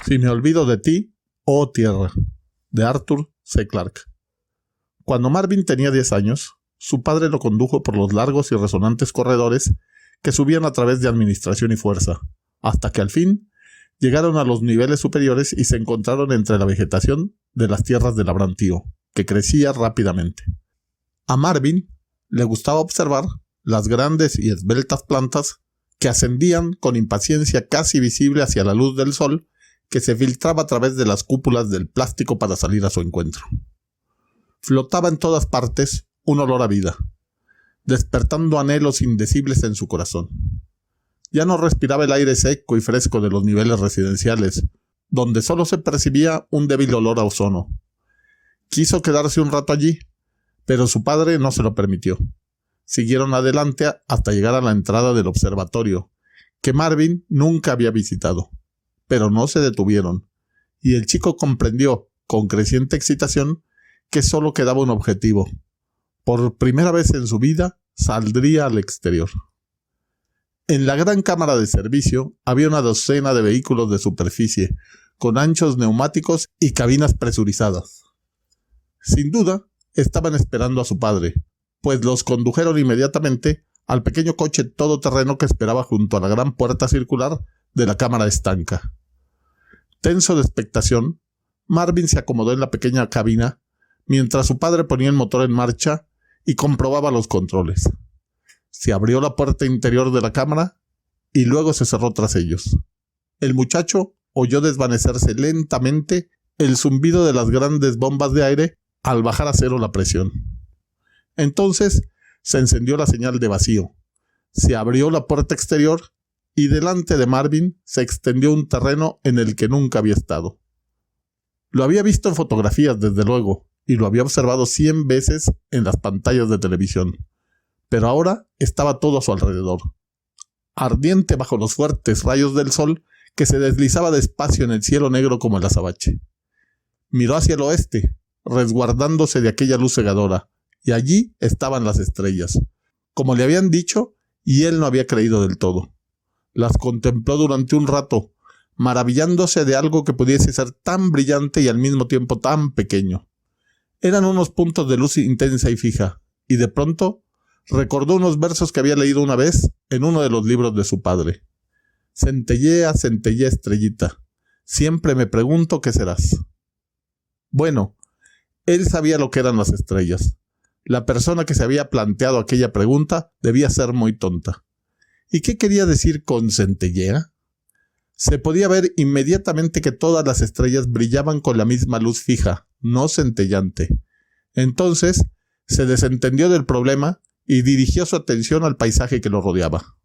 Si me olvido de ti, oh tierra, de Arthur C. Clarke. Cuando Marvin tenía 10 años, su padre lo condujo por los largos y resonantes corredores que subían a través de administración y fuerza, hasta que al fin llegaron a los niveles superiores y se encontraron entre la vegetación de las tierras del Labrantío, que crecía rápidamente. A Marvin le gustaba observar las grandes y esbeltas plantas que ascendían con impaciencia casi visible hacia la luz del sol que se filtraba a través de las cúpulas del plástico para salir a su encuentro. Flotaba en todas partes un olor a vida, despertando anhelos indecibles en su corazón. Ya no respiraba el aire seco y fresco de los niveles residenciales, donde solo se percibía un débil olor a ozono. Quiso quedarse un rato allí, pero su padre no se lo permitió. Siguieron adelante hasta llegar a la entrada del observatorio, que Marvin nunca había visitado. Pero no se detuvieron, y el chico comprendió, con creciente excitación, que solo quedaba un objetivo. Por primera vez en su vida, saldría al exterior. En la gran cámara de servicio había una docena de vehículos de superficie, con anchos neumáticos y cabinas presurizadas. Sin duda, estaban esperando a su padre, pues los condujeron inmediatamente al pequeño coche todoterreno que esperaba junto a la gran puerta circular de la cámara estanca. Tenso de expectación, Marvin se acomodó en la pequeña cabina mientras su padre ponía el motor en marcha y comprobaba los controles. Se abrió la puerta interior de la cámara y luego se cerró tras ellos. El muchacho oyó desvanecerse lentamente el zumbido de las grandes bombas de aire al bajar a cero la presión. Entonces se encendió la señal de vacío, se abrió la puerta exterior y delante de Marvin se extendió un terreno en el que nunca había estado. Lo había visto en fotografías, desde luego, y lo había observado 100 veces en las pantallas de televisión, pero ahora estaba todo a su alrededor, ardiente bajo los fuertes rayos del sol que se deslizaba despacio en el cielo negro como el azabache. Miró hacia el oeste, resguardándose de aquella luz cegadora, y allí estaban las estrellas, como le habían dicho, y él no había creído del todo. Las contempló durante un rato, maravillándose de algo que pudiese ser tan brillante y al mismo tiempo tan pequeño. Eran unos puntos de luz intensa y fija, y de pronto recordó unos versos que había leído una vez en uno de los libros de su padre. Centellea, centellea estrellita, siempre me pregunto qué serás. Bueno, él sabía lo que eran las estrellas. La persona que se había planteado aquella pregunta debía ser muy tonta. ¿Y qué quería decir con centellea? Se podía ver inmediatamente que todas las estrellas brillaban con la misma luz fija, no centellante. Entonces se desentendió del problema y dirigió su atención al paisaje que lo rodeaba.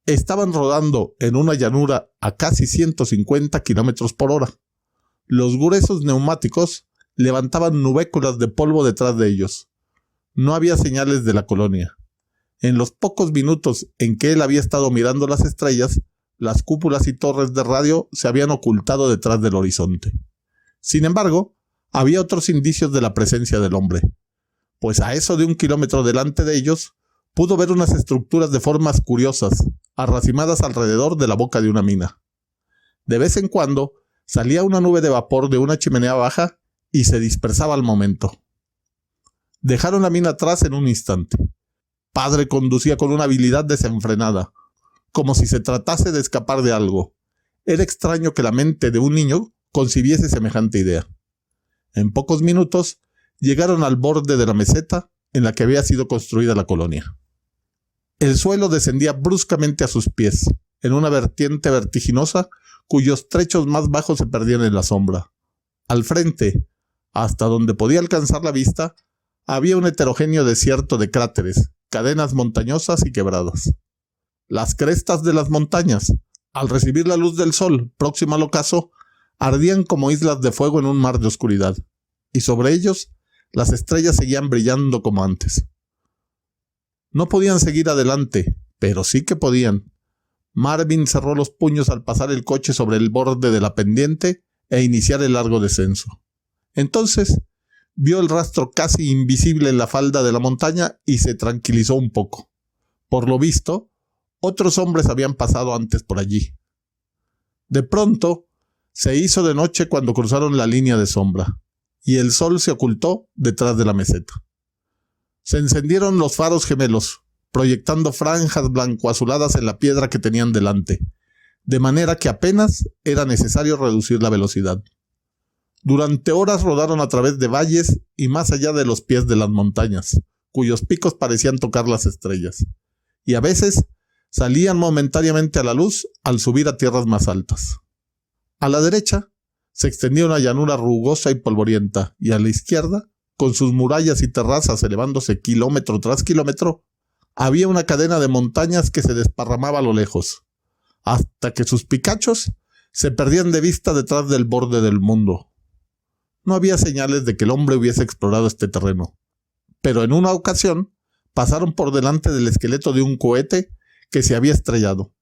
Estaban rodando en una llanura a casi 150 kilómetros por hora. Los gruesos neumáticos levantaban nubéculas de polvo detrás de ellos. No había señales de la colonia. En los pocos minutos en que él había estado mirando las estrellas, las cúpulas y torres de radio se habían ocultado detrás del horizonte. Sin embargo, había otros indicios de la presencia del hombre, pues a eso de 1 kilómetro delante de ellos, pudo ver unas estructuras de formas curiosas, arracimadas alrededor de la boca de una mina. De vez en cuando, salía una nube de vapor de una chimenea baja y se dispersaba al momento. Dejaron la mina atrás en un instante. Padre conducía con una habilidad desenfrenada, como si se tratase de escapar de algo. Era extraño que la mente de un niño concibiese semejante idea. En pocos minutos llegaron al borde de la meseta en la que había sido construida la colonia. El suelo descendía bruscamente a sus pies, en una vertiente vertiginosa cuyos trechos más bajos se perdían en la sombra. Al frente, hasta donde podía alcanzar la vista, había un heterogéneo desierto de cráteres, cadenas montañosas y quebradas. Las crestas de las montañas, al recibir la luz del sol próxima al ocaso, ardían como islas de fuego en un mar de oscuridad, y sobre ellos las estrellas seguían brillando como antes. No podían seguir adelante, pero sí que podían. Marvin cerró los puños al pasar el coche sobre el borde de la pendiente e iniciar el largo descenso. Entonces vio el rastro casi invisible en la falda de la montaña y se tranquilizó un poco. Por lo visto, otros hombres habían pasado antes por allí. De pronto, Se hizo de noche cuando cruzaron la línea de sombra, y el sol se ocultó detrás de la meseta. Se encendieron los faros gemelos, proyectando franjas blanco-azuladas en la piedra que tenían delante, de manera que apenas era necesario reducir la velocidad. Durante horas rodaron a través de valles y más allá de los pies de las montañas, cuyos picos parecían tocar las estrellas, y a veces salían momentáneamente a la luz al subir a tierras más altas. A la derecha se extendía una llanura rugosa y polvorienta, y a la izquierda, con sus murallas y terrazas elevándose kilómetro tras kilómetro, había una cadena de montañas que se desparramaba a lo lejos, hasta que sus picachos se perdían de vista detrás del borde del mundo. No había señales de que el hombre hubiese explorado este terreno, pero en una ocasión pasaron por delante del esqueleto de un cohete que se había estrellado,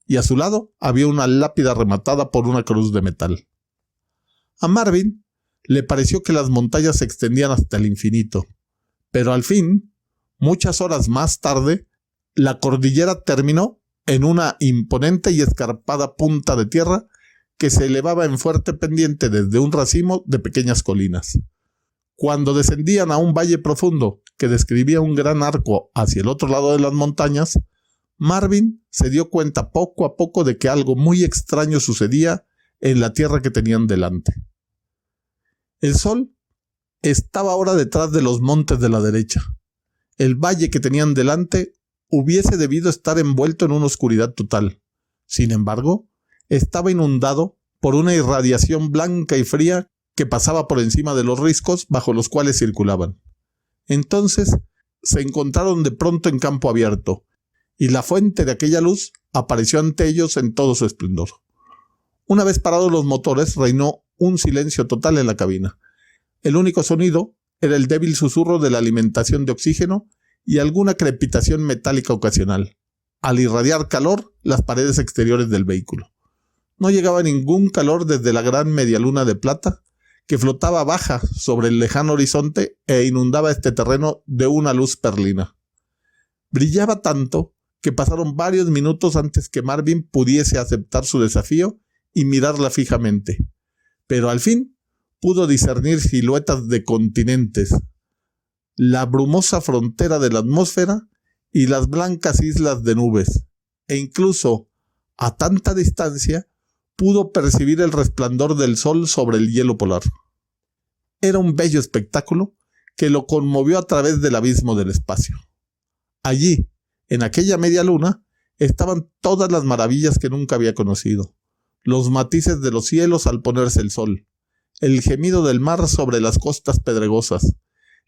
y a su lado había una lápida rematada por una cruz de metal. A Marvin le pareció que las montañas se extendían hasta el infinito, pero al fin, muchas horas más tarde, la cordillera terminó en una imponente y escarpada punta de tierra que se elevaba en fuerte pendiente desde un racimo de pequeñas colinas. Cuando descendían a un valle profundo que describía un gran arco hacia el otro lado de las montañas, Marvin se dio cuenta poco a poco de que algo muy extraño sucedía en la tierra que tenían delante. El sol estaba ahora detrás de los montes de la derecha. El valle que tenían delante hubiese debido estar envuelto en una oscuridad total. Sin embargo, estaba inundado por una irradiación blanca y fría que pasaba por encima de los riscos bajo los cuales circulaban. Entonces se encontraron de pronto en campo abierto, y la fuente de aquella luz apareció ante ellos en todo su esplendor. Una vez parados los motores, reinó un silencio total en la cabina. El único sonido era el débil susurro de la alimentación de oxígeno y alguna crepitación metálica ocasional, al irradiar calor las paredes exteriores del vehículo. No llegaba ningún calor desde la gran medialuna de plata que flotaba baja sobre el lejano horizonte e inundaba este terreno de una luz perlina. Brillaba tanto que pasaron varios minutos antes que Marvin pudiese aceptar su desafío y mirarla fijamente, pero al fin pudo discernir siluetas de continentes, la brumosa frontera de la atmósfera y las blancas islas de nubes, e incluso, a tanta distancia, pudo percibir el resplandor del sol sobre el hielo polar. Era un bello espectáculo que lo conmovió a través del abismo del espacio. Allí, en aquella media luna, estaban todas las maravillas que nunca había conocido: los matices de los cielos al ponerse el sol, el gemido del mar sobre las costas pedregosas,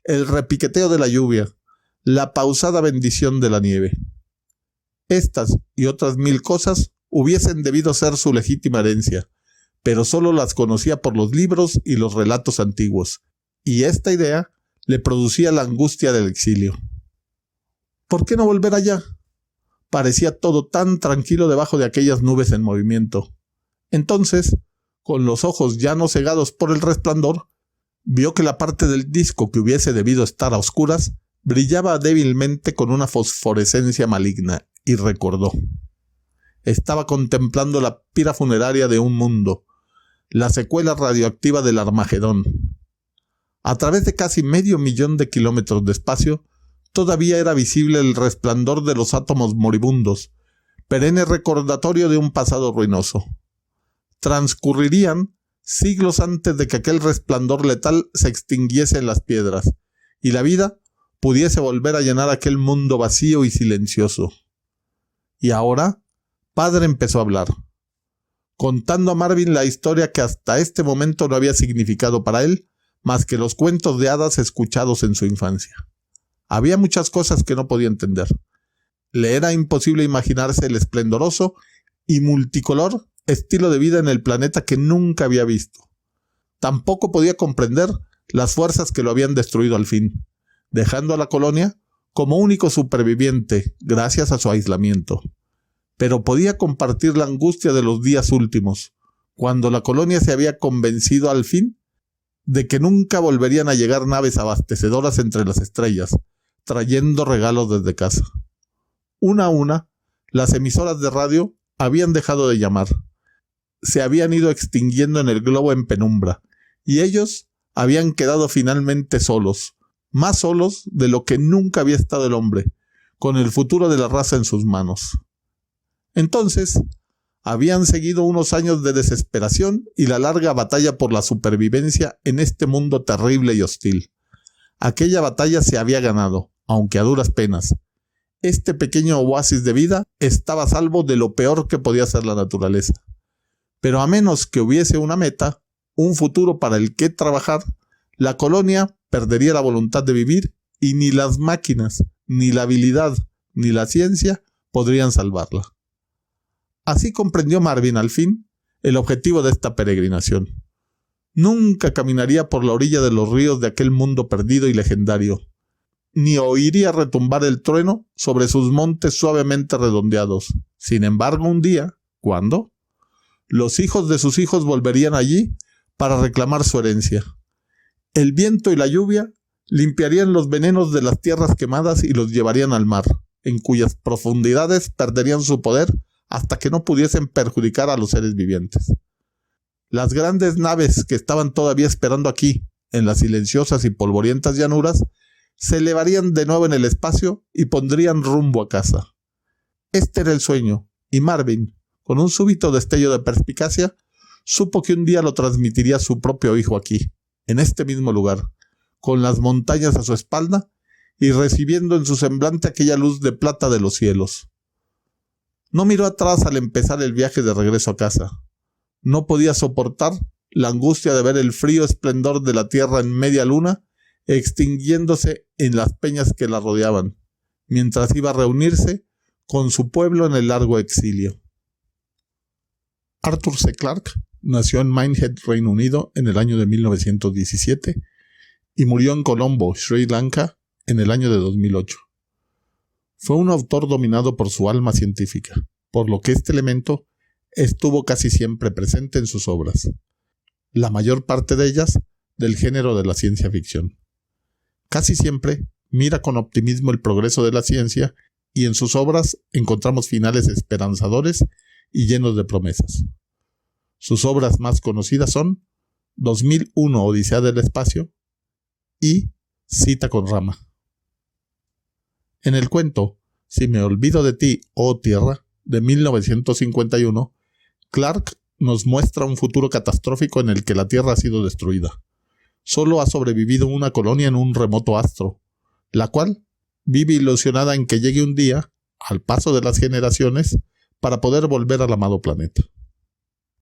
el repiqueteo de la lluvia, la pausada bendición de la nieve. Estas y otras 1000 cosas hubiesen debido ser su legítima herencia, pero solo las conocía por los libros y los relatos antiguos, y esta idea le producía la angustia del exilio. ¿Por qué no volver allá? Parecía todo tan tranquilo debajo de aquellas nubes en movimiento. Entonces, con los ojos ya no cegados por el resplandor, vio que la parte del disco que hubiese debido estar a oscuras brillaba débilmente con una fosforescencia maligna, y recordó. Estaba contemplando la pira funeraria de un mundo, la secuela radioactiva del Armagedón. A través de casi 500,000 de kilómetros de espacio, todavía era visible el resplandor de los átomos moribundos, perenne recordatorio de un pasado ruinoso. Transcurrirían siglos antes de que aquel resplandor letal se extinguiese en las piedras, y la vida pudiese volver a llenar aquel mundo vacío y silencioso. Y ahora, Padre empezó a hablar, contando a Marvin la historia que hasta este momento no había significado para él más que los cuentos de hadas escuchados en su infancia. Había muchas cosas que no podía entender. Le era imposible imaginarse el esplendoroso y multicolor estilo de vida en el planeta que nunca había visto. Tampoco podía comprender las fuerzas que lo habían destruido al fin, dejando a la colonia como único superviviente gracias a su aislamiento. Pero podía compartir la angustia de los días últimos, cuando la colonia se había convencido al fin de que nunca volverían a llegar naves abastecedoras entre las estrellas, trayendo regalos desde casa. Una a una, las emisoras de radio habían dejado de llamar. se habían ido extinguiendo en el globo en penumbra, y ellos habían quedado finalmente solos, más solos de lo que nunca había estado el hombre, con el futuro de la raza en sus manos. Entonces, habían seguido unos años de desesperación y la larga batalla por la supervivencia en este mundo terrible y hostil. Aquella batalla se había ganado, aunque a duras penas. Este pequeño oasis de vida estaba a salvo de lo peor que podía ser la naturaleza. Pero a menos que hubiese una meta, un futuro para el que trabajar, la colonia perdería la voluntad de vivir y ni las máquinas, ni la habilidad, ni la ciencia podrían salvarla. Así comprendió Marvin al fin el objetivo de esta peregrinación. Nunca caminaría por la orilla de los ríos de aquel mundo perdido y legendario, ni oiría retumbar el trueno sobre sus montes suavemente redondeados. Sin embargo, un día, ¿cuándo? Los hijos de sus hijos volverían allí para reclamar su herencia. El viento y la lluvia limpiarían los venenos de las tierras quemadas y los llevarían al mar, en cuyas profundidades perderían su poder hasta que no pudiesen perjudicar a los seres vivientes. Las grandes naves que estaban todavía esperando aquí, en las silenciosas y polvorientas llanuras, se elevarían de nuevo en el espacio y pondrían rumbo a casa. Este era el sueño, y Marvin, con un súbito destello de perspicacia, supo que un día lo transmitiría a su propio hijo aquí, en este mismo lugar, con las montañas a su espalda y recibiendo en su semblante aquella luz de plata de los cielos. No miró atrás al empezar el viaje de regreso a casa. No podía soportar la angustia de ver el frío esplendor de la tierra en media luna extinguiéndose en las peñas que la rodeaban, mientras iba a reunirse con su pueblo en el largo exilio. Arthur C. Clarke nació en Minehead, Reino Unido, en el año de 1917 y murió en Colombo, Sri Lanka, en el año de 2008. Fue un autor dominado por su alma científica, por lo que este elemento estuvo casi siempre presente en sus obras, la mayor parte de ellas del género de la ciencia ficción. Casi siempre mira con optimismo el progreso de la ciencia y en sus obras encontramos finales esperanzadores y llenos de promesas. Sus obras más conocidas son 2001 Odisea del Espacio y Cita con Rama. En el cuento Si me olvido de ti, oh Tierra, de 1951, Clarke nos muestra un futuro catastrófico en el que la Tierra ha sido destruida. Solo ha sobrevivido una colonia en un remoto astro, la cual vive ilusionada en que llegue un día, al paso de las generaciones, para poder volver al amado planeta.